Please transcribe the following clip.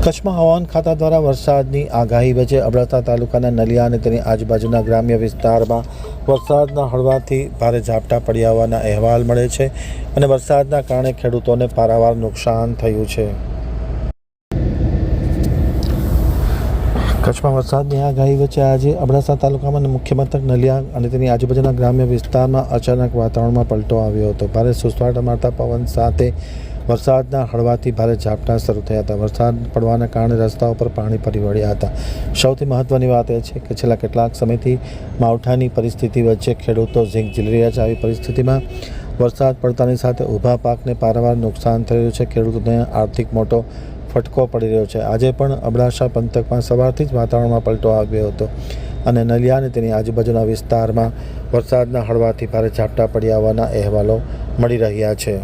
કચ્છમાં હવામાન ખાતા દ્વારા વરસાદની આગાહી વચ્ચે અબડાસા તાલુકાના નલિયા અને તેની આજુબાજુના ગ્રામ્ય વિસ્તારમાં વરસાદના હળવાથી ભારે ઝાપટા પડ્યા હોવાના અહેવાલ મળે છે અને વરસાદના કારણે ખેડૂતોને પારાવાર નુકસાન થયું છે. કચ્છમાં વરસાદની આગાહી વચ્ચે આજે અબડાસા તાલુકામાં મુખ્ય મથક નલિયા અને તેની આજુબાજુના ગ્રામ્ય વિસ્તારમાં અચાનક વાતાવરણમાં પલટો આવ્યો હતો. ભારે સુસવાટા મારતા પવન સાથે વરસાદના હળવાથી ભારે ઝાપટા શરૂ થયા હતા. વરસાદ પડવાના કારણે રસ્તાઓ પર પાણી ફરી વળ્યા હતા. સૌથી મહત્વની વાત એ છે કે છેલ્લા કેટલાક સમયથી માવઠાની પરિસ્થિતિ વચ્ચે ખેડૂતો ઝીંક ઝીલી રહ્યા છે. આવી પરિસ્થિતિમાં વરસાદ પડતાની સાથે ઊભા પાકને પારાવાર નુકસાન થઈ રહ્યું છે. ખેડૂતોને આર્થિક મોટો ફટકો પડી રહ્યો છે. આજે પણ અબડાસા પંથકમાં સવારથી જ વાતાવરણમાં પલટો આવ્યો હતો અને નલિયા અને તેની આજુબાજુના વિસ્તારમાં વરસાદના હળવાથી ભારે ઝાપટા પડ્યા હોવાના અહેવાલો મળી રહ્યા છે.